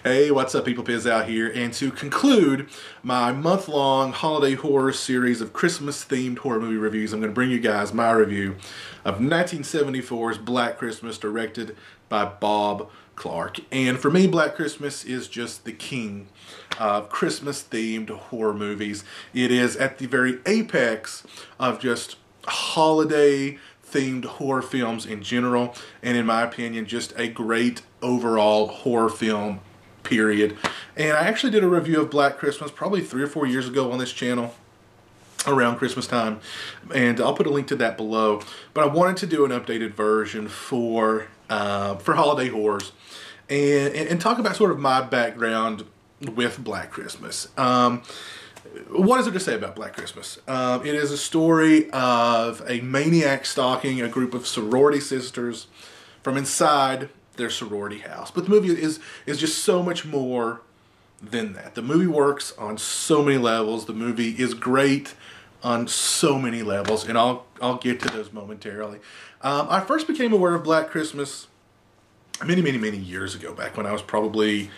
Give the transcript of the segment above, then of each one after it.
Hey, what's up, people? Piz out here, and to conclude my month-long holiday horror series of Christmas-themed horror movie reviews, I'm going to bring you guys my review of 1974's Black Christmas, directed by Bob Clark. And for me, Black Christmas is just the king of Christmas-themed horror movies. It is at the very apex of just holiday-themed horror films in general, and in my opinion, just a great overall horror film, period. And I actually did a review of Black Christmas probably 3 or 4 years ago on this channel around Christmas time, and I'll put a link to that below. But I wanted to do an updated version for holiday horrors and talk about sort of my background with Black Christmas. What is there to say about Black Christmas? It is a story of a maniac stalking a group of sorority sisters from inside their sorority house. But the movie is just so much more than that. The movie works on so many levels. The movie is great on so many levels, and I'll get to those momentarily. I first became aware of Black Christmas many years ago, back when I was probably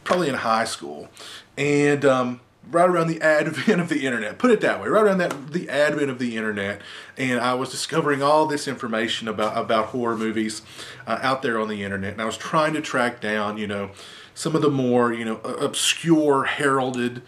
in high school, and right around the advent of the internet, put it that way, right around the advent of the internet, and I was discovering all this information about horror movies out there on the internet, and I was trying to track down, some of the more, obscure, heralded,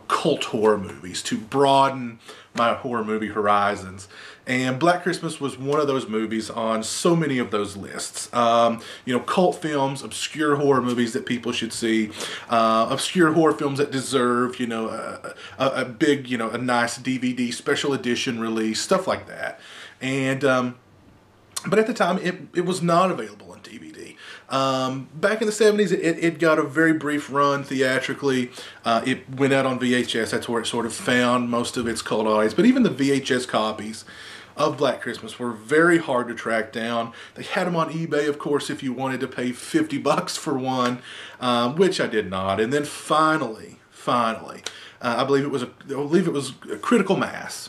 cult horror movies to broaden my horror movie horizons. And Black Christmas was one of those movies on so many of those lists. Cult films, obscure horror movies that people should see, obscure horror films that deserve, a big, a nice DVD special edition release, stuff like that. And but at the time, it was not available on DVD. Back in the 70s, it got a very brief run theatrically. It went out on VHS. That's where it sort of found most of its cult audience. But even the VHS copies of Black Christmas were very hard to track down. They had them on eBay, of course, if you wanted to pay $50 for one, which I did not. And then finally, I believe it was Critical Mass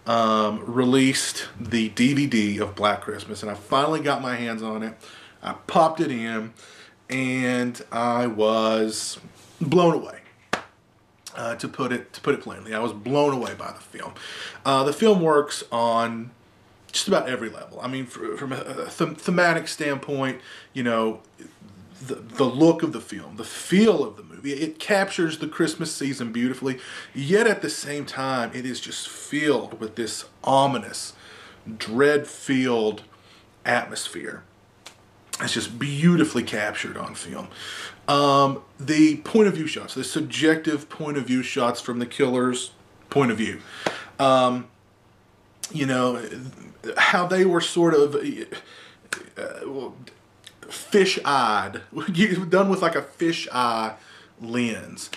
released the DVD of Black Christmas, and I finally got my hands on it. I popped it in, and I was blown away. To put it plainly, I was blown away by the film. The film works on just about every level. I mean, from a thematic standpoint, the look of the film, the feel of the movie, it captures the Christmas season beautifully, yet at the same time, it is just filled with this ominous, dread-filled atmosphere. It's just beautifully captured on film. The point of view shots, the subjective point of view shots from the killer's point of view. How they were sort of fish-eyed, done with like a fish-eye lens.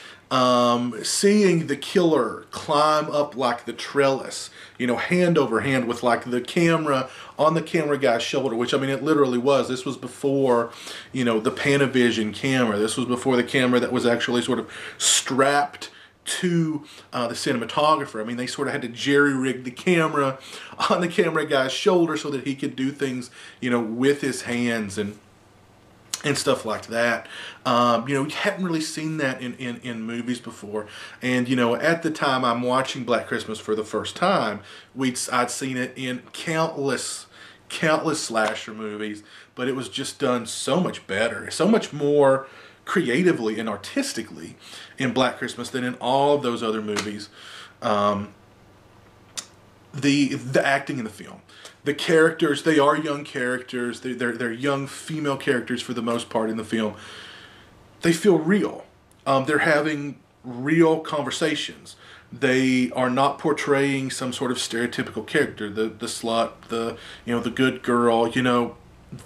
Seeing the killer climb up like the trellis, hand over hand with like the camera on the camera guy's shoulder, which, I mean, it literally was. This was before, the Panavision camera. This was before the camera that was actually sort of strapped to the cinematographer. I mean, they sort of had to jerry-rig the camera on the camera guy's shoulder so that he could do things, with his hands and stuff like that. You hadn't really seen that in movies before. And, at the time I'm watching Black Christmas for the first time, I'd seen it in countless slasher movies, but it was just done so much better, so much more creatively and artistically in Black Christmas than in all of those other movies. The acting in the film. The characters, they are young characters. They're young female characters for the most part in the film. They feel real. They're having real conversations. They are not portraying some sort of stereotypical character, the slut, the good girl.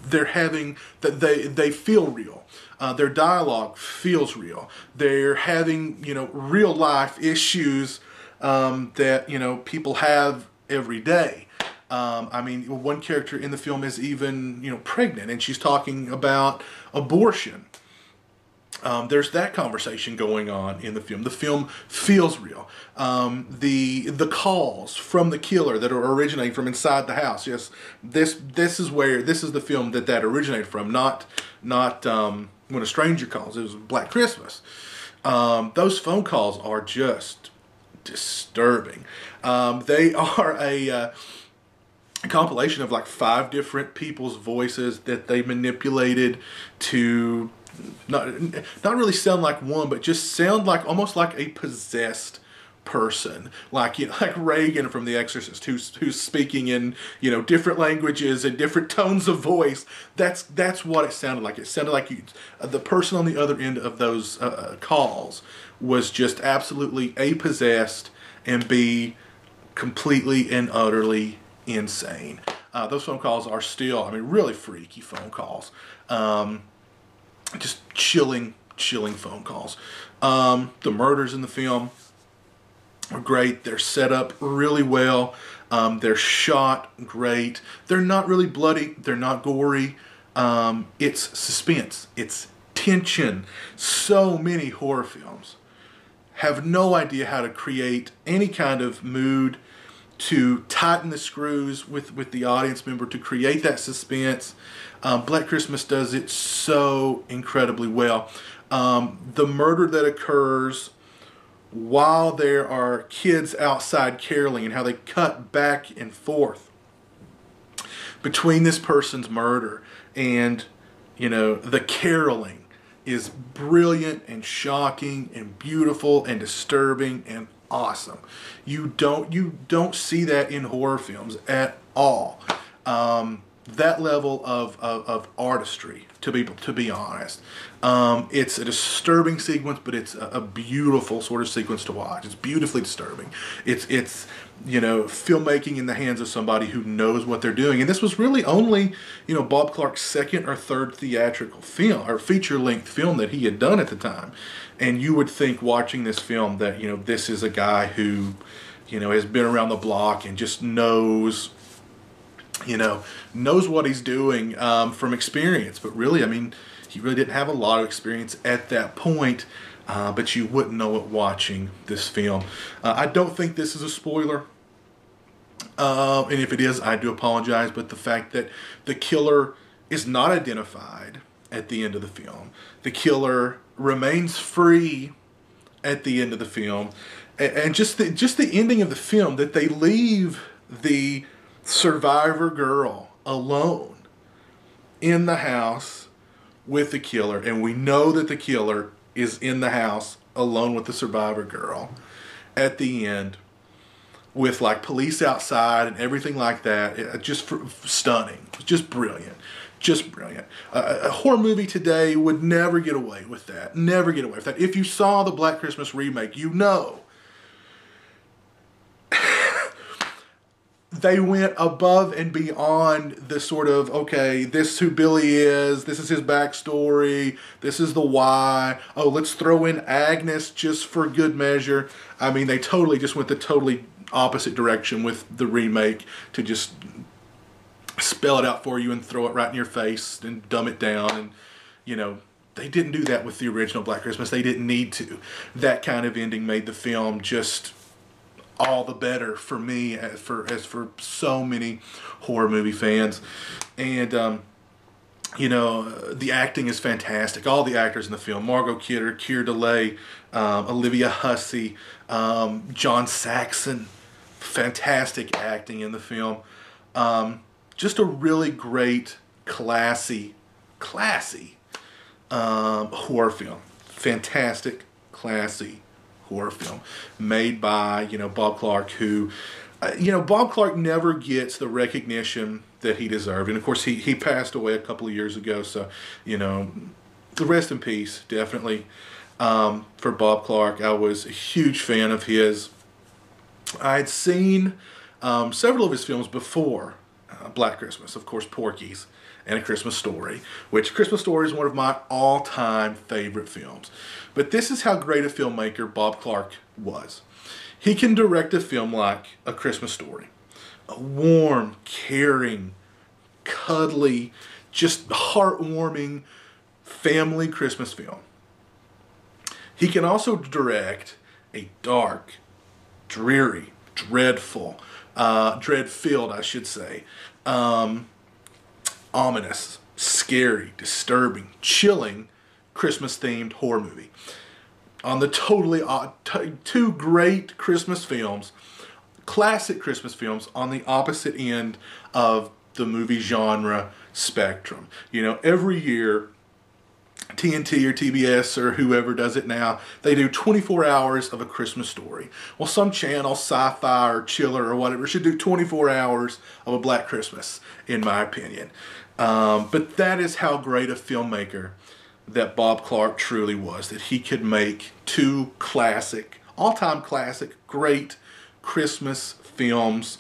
They're having that. They feel real. Their dialogue feels real. They're having real life issues that people have every day. I mean, one character in the film is even, pregnant, and she's talking about abortion. There's that conversation going on in the film. The film feels real. The calls from the killer that are originating from inside the house. Yes, this is the film that originated from. Not When a Stranger Calls. It was Black Christmas. Those phone calls are just disturbing. They are a compilation of like 5 different people's voices that they manipulated to not really sound like one, but just sound like almost like a possessed person, like, you know, like Reagan from The Exorcist, who's speaking in, you know, different languages and different tones of voice. That's what it sounded like. It sounded like the person on the other end of those calls was just absolutely A, possessed, and B, completely and utterly insane. Those phone calls are still, I mean, really freaky phone calls. Just chilling phone calls. The murders in the film are great. They're set up really well. They're shot great. They're not really bloody. They're not gory. It's suspense. It's tension. So many horror films have no idea how to create any kind of mood, to tighten the screws with the audience member, to create that suspense. Black Christmas does it so incredibly well. The murder that occurs while there are kids outside caroling, and how they cut back and forth between this person's murder and, you know, the caroling, is brilliant and shocking and beautiful and disturbing and awesome. You don't see that in horror films at all. That level of artistry, to be honest. It's a disturbing sequence, but it's a beautiful sort of sequence to watch. It's beautifully disturbing. It's you know, filmmaking in the hands of somebody who knows what they're doing. And this was really only, you know, Bob Clark's 2nd or 3rd theatrical film, or feature-length film, that he had done at the time. And you would think, watching this film, that, you know, this is a guy who, you know, has been around the block and just knows, you know, knows what he's doing from experience. But really, I mean, he really didn't have a lot of experience at that point, but you wouldn't know it watching this film. I don't think this is a spoiler, and if it is, I do apologize, but the fact that the killer is not identified at the end of the film, the killer remains free at the end of the film, and just the ending of the film, that they leave the survivor girl alone in the house with the killer, and we know that the killer is in the house alone with the survivor girl at the end, with like police outside and everything like that. Just stunning, just brilliant. Just brilliant. A horror movie today would never get away with that. Never get away with that. If you saw the Black Christmas remake, you know they went above and beyond the sort of, okay, this is who Billy is, this is his backstory, this is the why, oh, let's throw in Agnes just for good measure. I mean, they totally just went the totally opposite direction with the remake, to just spell it out for you and throw it right in your face and dumb it down. And, you know, they didn't do that with the original Black Christmas. They didn't need to. That kind of ending made the film just all the better for me, as for so many horror movie fans. And you know, the acting is fantastic. All the actors in the film: Margot Kidder, Keir Dullea, Olivia Hussey, John Saxon. Fantastic acting in the film. Just a really great, classy horror film. Fantastic, classy horror film made by, you know, Bob Clark, who, you know, Bob Clark never gets the recognition that he deserved. And of course, he passed away a couple of years ago, so, you know, rest in peace, definitely, for Bob Clark. I was a huge fan of his. I had seen several of his films before Black Christmas. Of course, Porky's and A Christmas Story, which Christmas Story is one of my all-time favorite films. But this is how great a filmmaker Bob Clark was. He can direct a film like A Christmas Story, a warm, caring, cuddly, just heartwarming family Christmas film. He can also direct a dark, dreary, dreadful, dread-filled, I should say, ominous, scary, disturbing, chilling Christmas-themed horror movie. On the totally two great Christmas films, classic Christmas films on the opposite end of the movie genre spectrum. You know, every year TNT or TBS or whoever does it now, they do 24 hours of A Christmas Story. Well, some channel, Sci-Fi or Chiller or whatever, should do 24 hours of A Black Christmas, in my opinion. But that is how great a filmmaker that Bob Clark truly was, that he could make two classic, all-time classic, great Christmas films,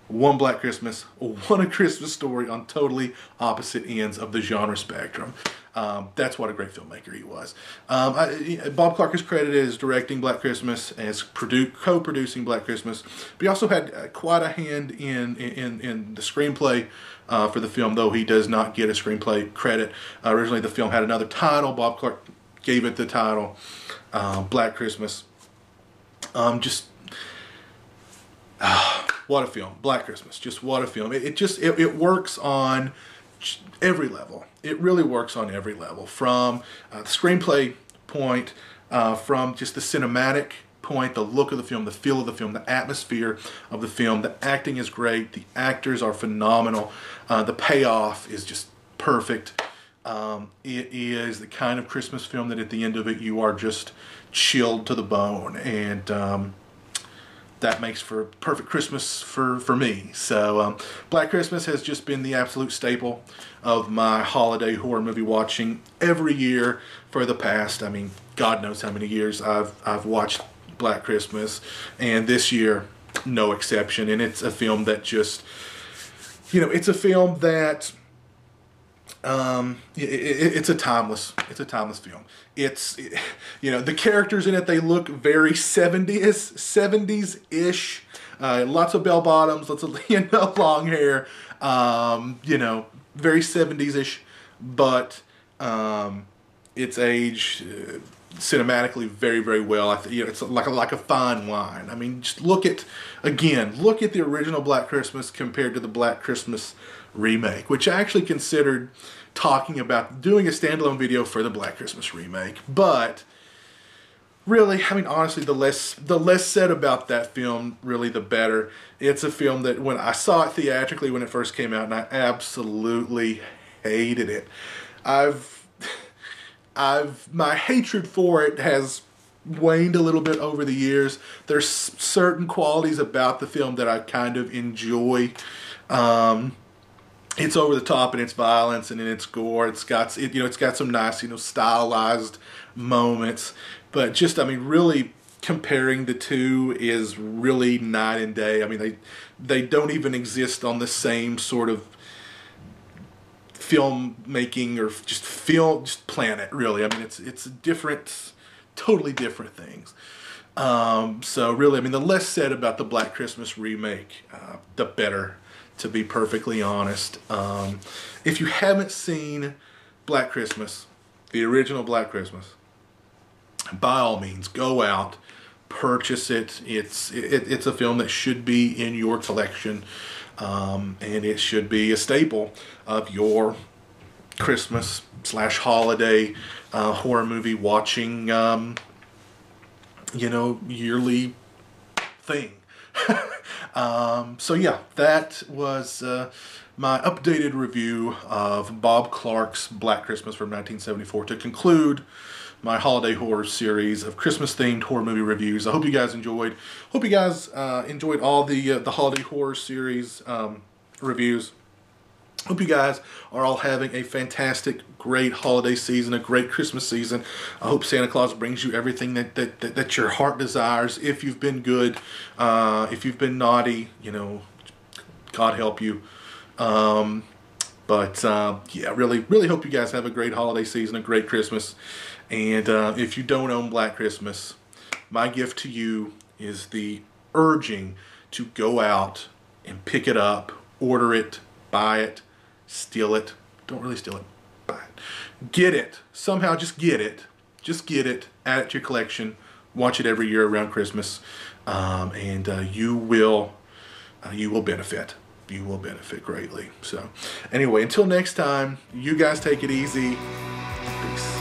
one Black Christmas, one A Christmas Story, on totally opposite ends of the genre spectrum. That's what a great filmmaker he was. Bob Clark is credited as directing Black Christmas, as co-producing Black Christmas, but he also had quite a hand in the screenplay for the film, though he does not get a screenplay credit. Originally, the film had another title. Bob Clark gave it the title Black Christmas. What a film. Black Christmas. Just what a film. It works on every level. It really works on every level. From the screenplay point, from just the cinematic point, the look of the film, the feel of the film, the atmosphere of the film. The acting is great. The actors are phenomenal. The payoff is just perfect. It is the kind of Christmas film that at the end of it you are just chilled to the bone, and that makes for perfect Christmas for me. So Black Christmas has just been the absolute staple of my holiday horror movie watching every year for the past, I mean, God knows how many years I've watched Black Christmas, and this year no exception. And it's a film that just, you know, it's a film that it's a timeless film. You know, the characters in it, they look very 70s-ish. Lots of bell bottoms, lots of, you know, long hair. You know, very 70s-ish, but it's aged cinematically very, very well. You know, it's like a fine wine. I mean, just look at the original Black Christmas compared to the Black Christmas remake, which I actually considered talking about doing a standalone video for the Black Christmas remake. But really, I mean, honestly, the less said about that film, really, the better. It's a film that when I saw it theatrically when it first came out, and I absolutely hated it. My hatred for it has waned a little bit over the years. There's certain qualities about the film that I kind of enjoy. It's over the top in its violence and in its gore. It's got some nice, you know, stylized moments. But just, I mean, really comparing the two is really night and day. I mean, they don't even exist on the same sort of filmmaking or just planet, really. I mean, it's different, totally different things. So really, I mean, the less said about the Black Christmas remake, the better, to be perfectly honest. If you haven't seen Black Christmas, the original Black Christmas, by all means, go out, purchase it. It's a film that should be in your collection, and it should be a staple of your Christmas/holiday horror movie watching, you know, yearly thing. So yeah, that was my updated review of Bob Clark's Black Christmas from 1974 to conclude my holiday horror series of Christmas-themed horror movie reviews. I hope you guys enjoyed. Hope you guys enjoyed all the holiday horror series reviews. Hope you guys are all having a fantastic, great holiday season, a great Christmas season. I hope Santa Claus brings you everything that your heart desires. If you've been good, if you've been naughty, you know, God help you. Yeah, really hope you guys have a great holiday season, a great Christmas. And if you don't own Black Christmas, my gift to you is the urging to go out and pick it up, order it, buy it, steal it. Don't really steal it, buy it. Get it. Somehow just get it. Just get it. Add it to your collection. Watch it every year around Christmas. And you will benefit. You will benefit greatly. So anyway, until next time, you guys take it easy. Peace.